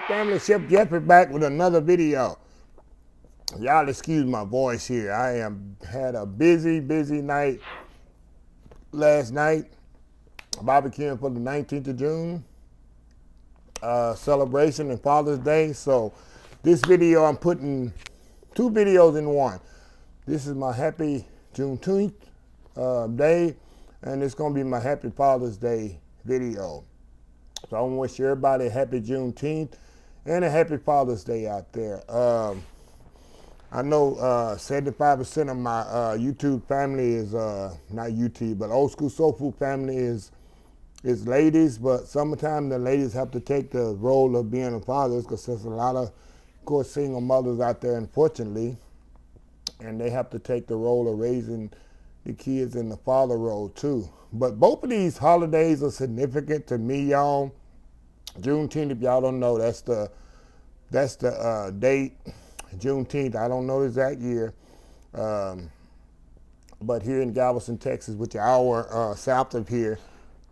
family, Chef Jeff is back with another video. Y'all excuse my voice here. I had a busy night last night, barbecuing for the 19th of June celebration and Father's Day. So this video, I'm putting two videos in one. This is my happy Juneteenth day, and it's gonna be my happy Father's Day video. So I want to wish everybody a happy Juneteenth and a happy Father's Day out there. I know 75% of my YouTube family is, not YouTube, but old school soul food family is ladies, but sometimes the ladies have to take the role of being a father because there's a lot of course, single mothers out there, unfortunately, and they have to take the role of raising the kids in the father role too. But both of these holidays are significant to me, y'all. Juneteenth, if y'all don't know, that's the date. Juneteenth, I don't know the exact year, but here in Galveston, Texas, which is an hour south of here,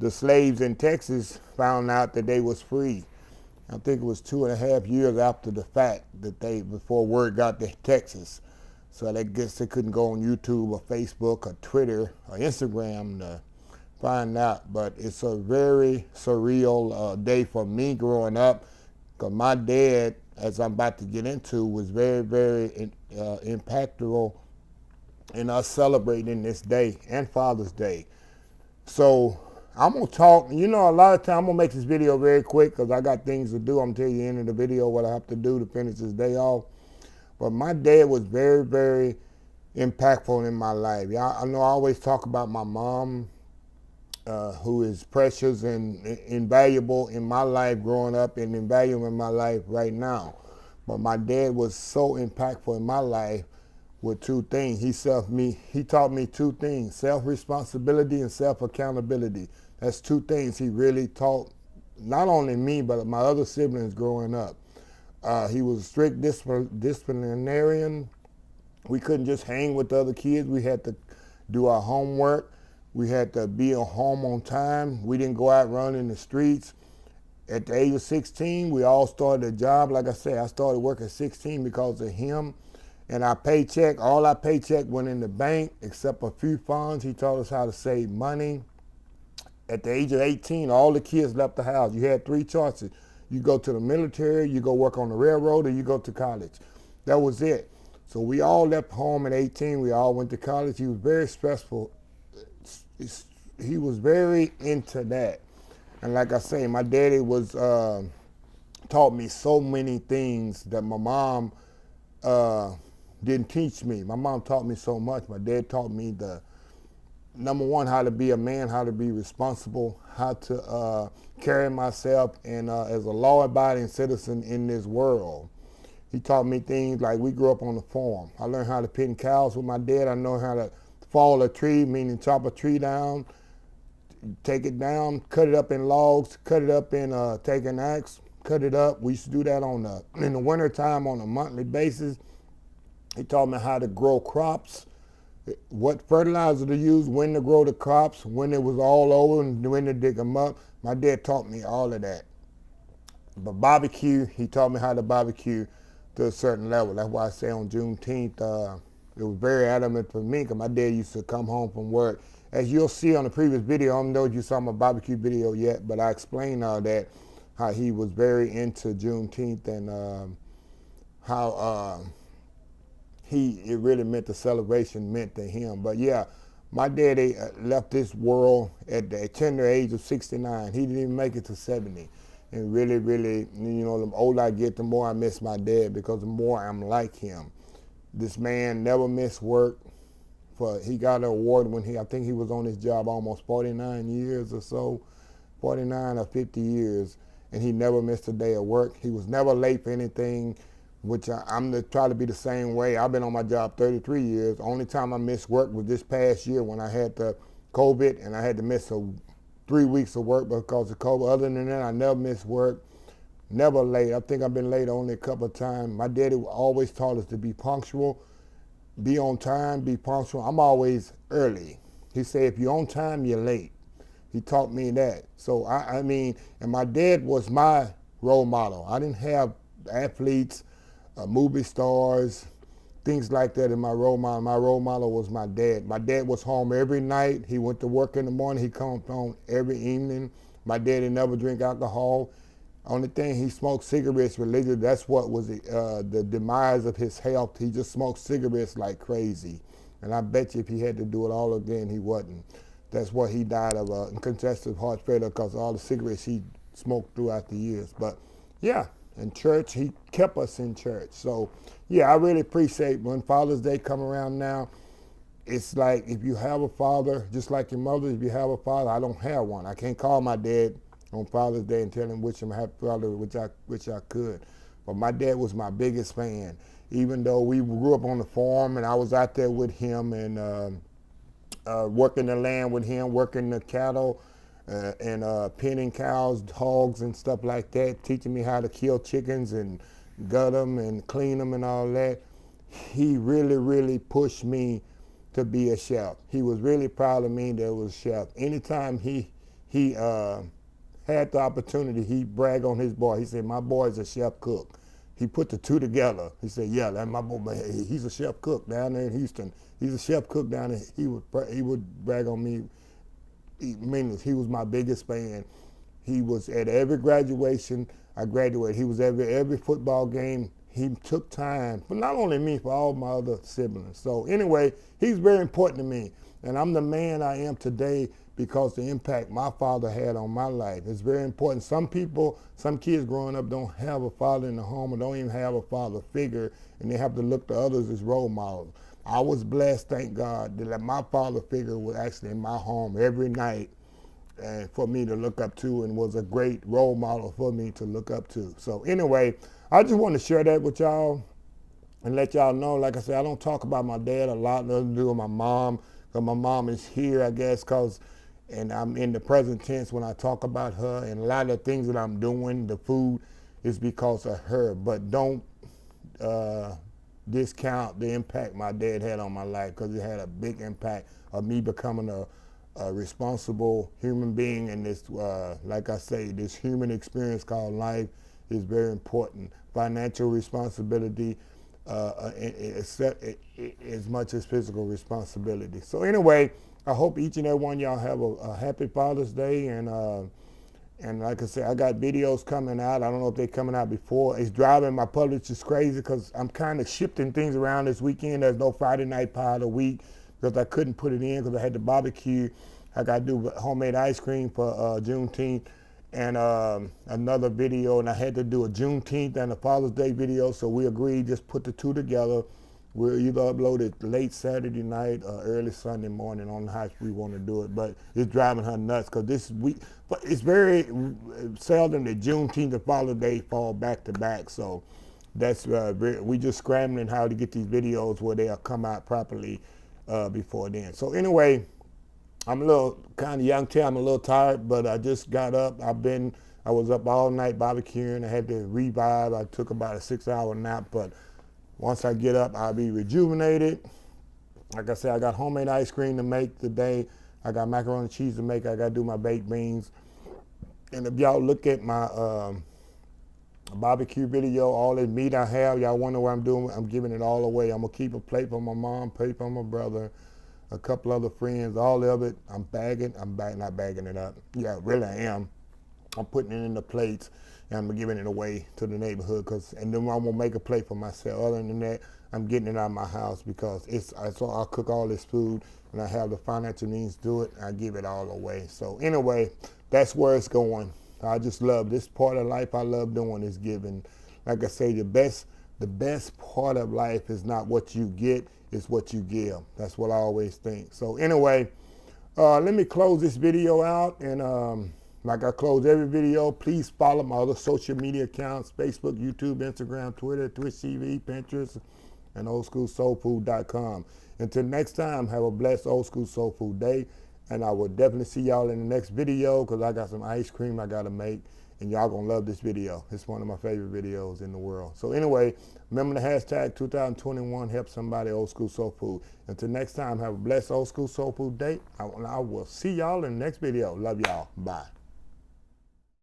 the slaves in Texas found out that they was free. I think it was 2.5 years after the fact before word got to Texas. So I guess they couldn't go on YouTube or Facebook or Twitter or Instagram to find out. But it's a very surreal day for me growing up, because my dad, as I'm about to get into, was very impactful in us celebrating this day and Father's Day. So I'm gonna talk, a lot of time I'm gonna make this video very quick because I got things to do. I'm gonna tell you at the end of the video what I have to do to finish this day off. But my dad was very impactful in my life. I know I always talk about my mom, who is precious and invaluable in my life growing up and invaluable in my life right now. But my dad was so impactful in my life with two things. He taught me two things: self-responsibility and self-accountability. That's two things he really taught not only me, but my other siblings growing up. He was a strict disciplinarian. We couldn't just hang with the other kids. We had to do our homework. We had to be at home on time. We didn't go out running the streets. At the age of 16, we all started a job. Like I said, I started work at 16 because of him. And all our paycheck went in the bank except a few funds. He taught us how to save money. At the age of 18, all the kids left the house. You had three choices. You go to the military, you go work on the railroad, or you go to college. That was it. So we all left home at 18. We all went to college. He was very stressful. He was very into that. And like I say, my daddy was taught me so many things that my mom didn't teach me. My mom taught me so much. My dad taught me number one, how to be a man, how to be responsible, how to carry myself and as a law-abiding citizen in this world. He taught me things like, we grew up on the farm. I learned how to pin cows with my dad. I know how to fall a tree, meaning chop a tree down, take it down, cut it up in logs, cut it up in take an axe, cut it up. We used to do that in the winter time on a monthly basis. He taught me how to grow crops, what fertilizer to use, when to grow the crops, when it was all over, and when to dig them up. My dad taught me all of that. But barbecue, he taught me how to barbecue to a certain level. That's why I say on Juneteenth, it was very adamant for me, because my dad used to come home from work. As you'll see on the previous video, I don't know if you saw my barbecue video yet, but I explained all that, how he was very into Juneteenth and how it really meant, the celebration meant to him. But yeah, my daddy left this world at the tender age of 69. He didn't even make it to 70. And really, the older I get, the more I miss my dad, because the more I'm like him. This man never missed work. He got an award when I think he was on his job almost 49 years or so, 49 or 50 years, and he never missed a day of work. He was never late for anything, which I'm to try to be the same way. I've been on my job 33 years. The only time I missed work was this past year when I had the COVID and I had to miss 3 weeks of work because of COVID. Other than that, I never missed work, never late. I think I've been late only a couple of times. My daddy always taught us to be punctual, be on time, be punctual. I'm always early. He said, if you're on time, you're late. He taught me that. So I mean, and my dad was my role model. I didn't have athletes, movie stars, things like that in my role model. My role model was my dad. My dad was home every night. He went to work in the morning. He come home every evening. My dad didn't never drink alcohol. Only thing, he smoked cigarettes religiously. That's what was the demise of his health. He just smoked cigarettes like crazy. And I bet you if he had to do it all again, he wouldn't. That's what he died of, congestive heart failure, because all the cigarettes he smoked throughout the years. But yeah, in church, he kept us in church. So yeah, I really appreciate when Father's Day come around now. It's like if you have a father, just like your mother, if you have a father, I don't have one. I can't call my dad on Father's Day and tell him wish him a happy father, which I could. But my dad was my biggest fan. Even though we grew up on the farm and I was out there with him and working the land with him, working the cattle and penning cows, hogs and stuff like that, teaching me how to kill chickens and gut them and clean them and all that. He really, really pushed me to be a chef. He was really proud of me that I was a chef. Anytime he had the opportunity, he bragged on his boy. He said, my boy's a chef cook. He put the two together. He said, yeah, that's my boy. He's a chef cook down there in Houston. He's a chef cook down there. He would brag on me. He was my biggest fan. He was at every graduation. I graduated. He was at every football game. He took time, but not only me, for all my other siblings. So anyway, he's very important to me. And I'm the man I am today because the impact my father had on my life. It's very important. Some people, some kids growing up don't have a father in the home or don't even have a father figure, and they have to look to others as role models. I was blessed, thank God, that my father figure was actually in my home every night and for me to look up to, and was a great role model for me to look up to. So anyway, I just want to share that with y'all and let y'all know, like I said, I don't talk about my dad a lot, nothing to do with my mom, because my mom is here, I guess, and I'm in the present tense when I talk about her, and a lot of the things that I'm doing, the food, is because of her. But don't discount the impact my dad had on my life, because it had a big impact of me becoming a responsible human being. And this, like I say, this human experience called life is very important. Financial responsibility, as much as physical responsibility. So anyway, I hope each and every one of y'all have a happy Father's Day, and like I said, I got videos coming out. I don't know if they're coming out before. It's driving my publishers crazy because I'm kind of shifting things around this weekend. There's no Friday night pie of the week because I couldn't put it in because I had the barbecue. I got to do homemade ice cream for Juneteenth, and another video, and I had to do a Juneteenth and a Father's Day video, so we agreed just put the two together. We'll either upload it late Saturday night or early Sunday morning on how we want to do it, but it's driving her nuts because this week, but it's very seldom that Juneteenth and Father's Day fall back to back, so that's we just scrambling how to get these videos where they'll come out properly before then. So anyway, I'm a little kind of young too. I'm a little tired, but I just got up. I was up all night barbecuing. I had to revive. I took about a 6-hour nap, but once I get up, I'll be rejuvenated. Like I said, I got homemade ice cream to make today. I got macaroni and cheese to make. I got to do my baked beans. And if y'all look at my barbecue video, all the meat I have, y'all wonder what I'm doing. I'm giving it all away. I'm going to keep a plate for my mom, plate for my brother, a couple other friends, all of it. I'm not bagging it up. Yeah, really I am. I'm putting it in the plates and I'm giving it away to the neighborhood, and then I'm gonna make a plate for myself. Other than that, I'm getting it out of my house because so I cook all this food and I have the financial means to do it, and I give it all away. So anyway, that's where it's going. I just love this part of life. I love doing is giving. Like I say, the best part of life is not what you get, it's what you give. That's what I always think. So anyway, let me close this video out, and like I close every video, please follow my other social media accounts: Facebook, YouTube, Instagram, Twitter, Twitch TV, Pinterest, and oldschoolsoulfood.com. Until next time, have a blessed Old School Soul Food Day, and I will definitely see y'all in the next video because I got some ice cream I got to make, and y'all gonna love this video. It's one of my favorite videos in the world. So anyway, remember the hashtag 2021, help somebody, Old School Soul Food. Until next time, have a blessed Old School Soul Food Day. I will see y'all in the next video. Love y'all. Bye.